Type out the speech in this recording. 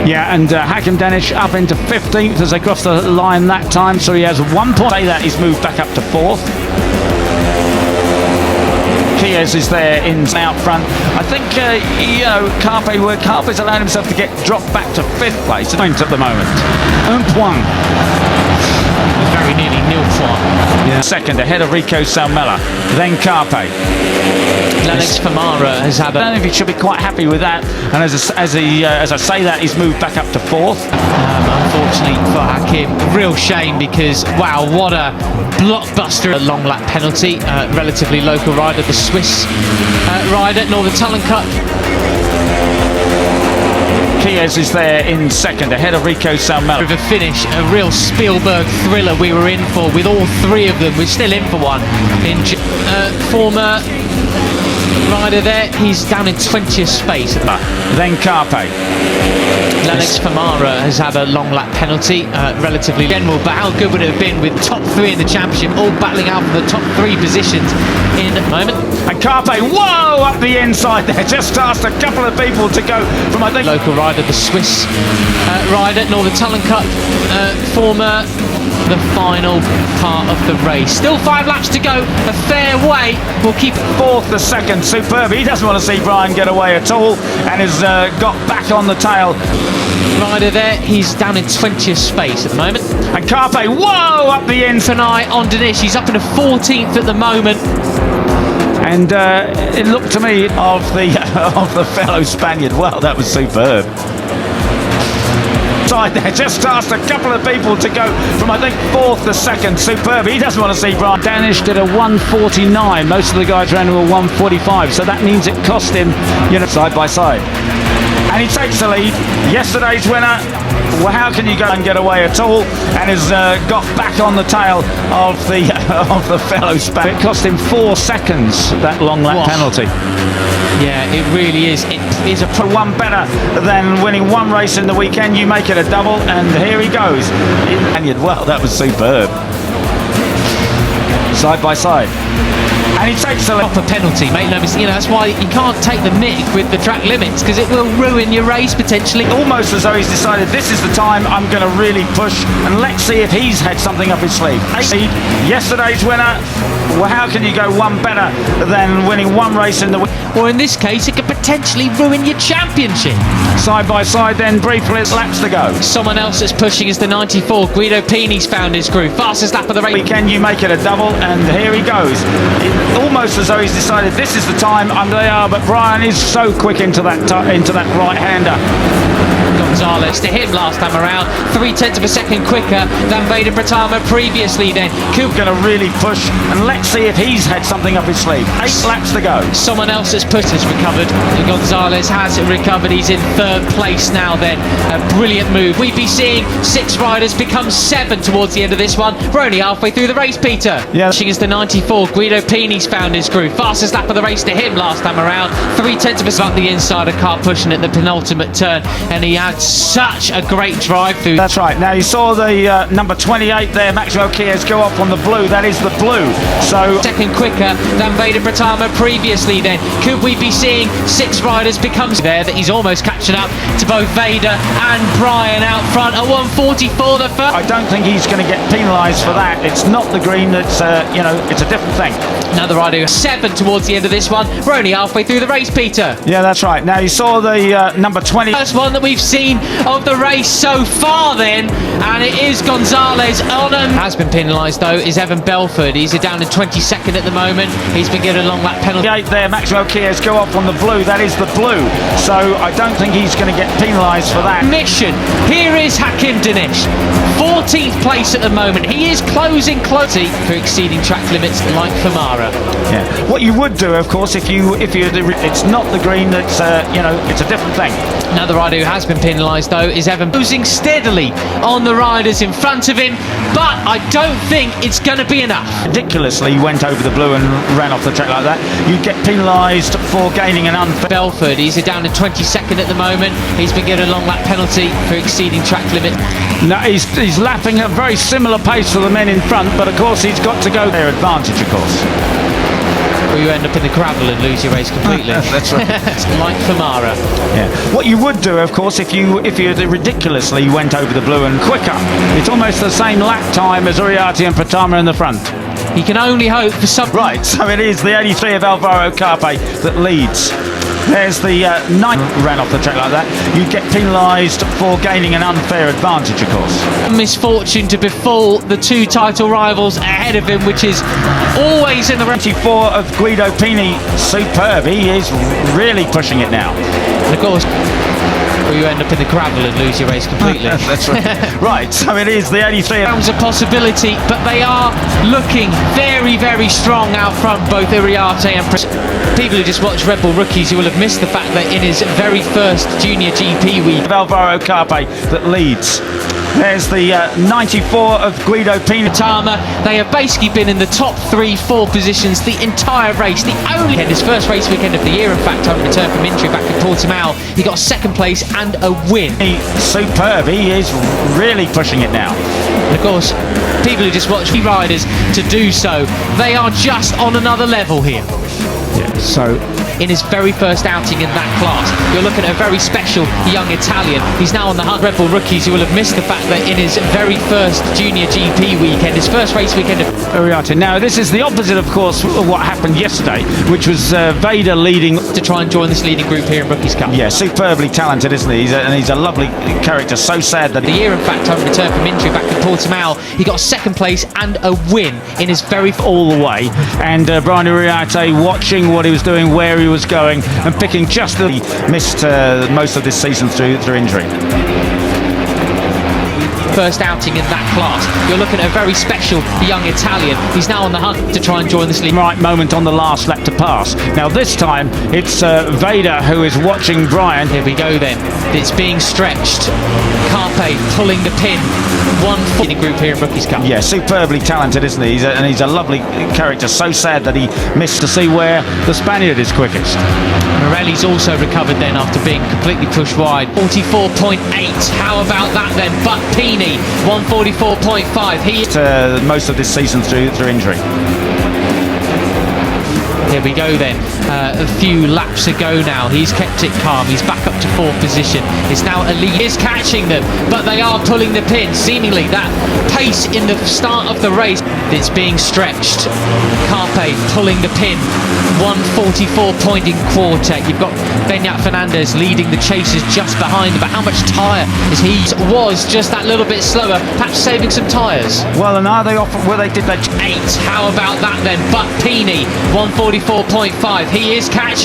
Yeah, and Hakim Danish up into 15th as they cross the line that time, so he has 1 point. Say that he's moved back up to 4th. Kies is there in out front. I think, Carpe's allowed himself to get dropped back to 5th place. Points at the moment. Un point. Very nearly nil point. Yeah. Second, ahead of Rico Salmella. Then Carpe. Lennox Famara has had I don't know if he should be quite happy with that. And as I say that, he's moved back up to 4th. Unfortunately for Hakim, real shame because, wow, what a blockbuster. A long lap penalty, relatively local rider, the Swiss rider, Northern Talent Cup. Kies is there in second, ahead of Rico Salmella. With a finish, a real Spielberg thriller we were in for with all 3 of them. We're still in for one. Former rider there, he's down in 20th space. Then Carpe. Lennox Famara has had a long lap penalty, relatively general, but how good would it have been with top 3 in the championship, all battling out for the top 3 positions in the moment. And Carpe, whoa, up the inside there, just asked a couple of people to go from, I think, local rider, the Swiss rider, Northern Talent Cup former. The final part of the race. Still 5 laps to go, a fair way. We'll keep 4th, the second, superb. He doesn't want to see Brian get away at all and has got back on the tail. Rider there, he's down in 20th space at the moment. And Carpe, whoa, up the inside. Tonight on Danish, he's up in a 14th at the moment. And it looked to me of the fellow Spaniard. Wow, that was superb. Side there, just asked a couple of people to go from, I think, 4th to 2nd, superb. He doesn't want to see Brian. Danish did a 1:49. Most of the guys ran to a 1:45, so that means it cost him, side by side. And he takes the lead. Yesterday's winner. Well, how can you go and get away at all? And has got back on the tail of the fellow Spaniard. It cost him 4 seconds, that long lap penalty. Yeah, it really is. It is a one better than winning 1 race in the weekend. You make it a double, and here he goes. Well, that was superb. Side by side. And he takes a proper penalty, mate. No mistake. That's why you can't take the mick with the track limits, because it will ruin your race potentially. Almost as though he's decided this is the time I'm going to really push, and let's see if he's had something up his sleeve. Yesterday's winner. Well, how can you go one better than winning 1 race in the week? Or in this case, it could potentially ruin your championship. Side by side, then briefly, laps to go. Someone else that's pushing is the 94. Guido Pini's found his groove. Fastest lap of the race. Weekend, you make it a double, and here he goes. Almost as though he's decided this is the time they are, but Brian is so quick into that right-hander. Gonzalez to him last time around, 0.3 of a second quicker than Veda Pratama previously. Then Coop going to really push, and let's see if he's had something up his sleeve. 8 laps to go. Someone else that's pushed has recovered. Gonzalez has recovered. He's in 3rd place now. Then a brilliant move. We'd be seeing 6 riders become 7 towards the end of this one. We're only halfway through the race, Peter. Yeah. She is the 94. Guido Pini's found his groove. Fastest lap of the race to him last time around. 0.3 of a second. The inside, a car pushing at the penultimate turn, and he had such a great drive through. That's right. Now you saw the number 28 there, Maxwell Kies, go off on the blue. That is the blue. So second quicker than Veda Pratama previously. Then could we be seeing 6 riders become there? That he's almost catching up to both Veda and Brian out front at 1:44. The first. I don't think he's going to get penalised for that. It's not the green. That's it's a different thing. Another rider 7 towards the end of this one. We're only halfway through the race, Peter. Yeah, that's right. Now you saw the number 20. First one that we've seen of the race so far then, and it is Gonzalez on him. Has been penalised though is Evan Belford. He's down in 22nd at the moment. He's been given a long lap penalty. 8 there, Maxwell Kies, go off on the blue. That is the blue. So I don't think he's going to get penalised for that. Mission. Here is Hakim Danish, 14th place at the moment. He is closing closely for exceeding track limits like Famara. Yeah. What you would do, of course, if you it's not the green. That's it's a different thing. Another rider who has been penalised though is Evan, losing steadily on the riders in front of him, but I don't think it's going to be enough. Ridiculously went over the blue and ran off the track like that. You'd get penalised for gaining an unfair. Belford, he's down in 22nd at the moment. He's been given a long lap penalty for exceeding track limit. No, he's lapping at a very similar pace to the men in front, but of course he's got to go their advantage, of course. or you end up in the gravel and lose your race completely. That's right. Like Famara. Yeah. What you would do, of course, if you ridiculously went over the blue and quicker, it's almost the same lap time as Uriarte and Pratama in the front. He can only hope for some. Right, so it is the 83 of Alvaro Carpe that leads. There's the 9 ran off the track like that. You get penalised for gaining an unfair advantage, of course. Misfortune to befall the two title rivals ahead of him, which is always in the 24 of Guido Pini, superb. He is really pushing it now. And of course, or you end up in the gravel and lose your race completely. That's right. Right, so it is the 83. Becomes a possibility, but they are looking very, very strong out front, both Uriarte and people who just watch Red Bull Rookies, you will have missed the fact that in his very first junior GP week, Alvaro Carpe that leads. There's the 94 of Guido Pini. Pratama, they have basically been in the top 3-4 positions the entire race. The only his first race weekend of the year, in fact, on return from injury back in Portimao, he got second place and a win. Superb, he is really pushing it now. And of course, people who just watch riders to do so, they are just on another level here. Yeah, so in his very first outing in that class, you're looking at a very special young Italian. He's now on the Red Bull Rookies. You will have missed the fact that in his very first junior GP weekend, his first race weekend of Uriarte. Now this is the opposite, of course, of what happened yesterday, which was Veda leading to try and join this leading group here in Rookies Cup. Yeah, superbly talented, isn't he? He's a lovely character. So sad that the year, in fact, on return from injury back in Portimao, he got second place and a win in his very all the way. And Brian Uriarte watching what he was doing, where he was going, and picking just the missed most of this season through injury. First outing in that class, you're looking at a very special young Italian. He's now on the hunt to try and join this league. Right moment on the last lap to pass. Now this time it's Veda who is watching Brian. Here we go then. It's being stretched. Carpe pulling the pin. 1 in the group here in Rookies Cup. Yeah, superbly talented, isn't he? He's a lovely character. So sad that he missed to see where the Spaniard is quickest. Morelli's also recovered then after being completely pushed wide. 44.8. How about that then? But Pini, 144.5. He most of this season through injury. Here we go then, a few laps ago now, he's kept it calm, he's back up to 4th position, it's now Elite is catching them, but they are pulling the pin, seemingly that pace in the start of the race, it's being stretched, Carpe pulling the pin, 144 point in quartet, you've got Beñat Fernandez leading the chasers just behind, but how much tyre is he? Was just that little bit slower, perhaps saving some tyres. Well, and are they off, well they did that 8, how about that then, but Pini, 144.5, he is catching.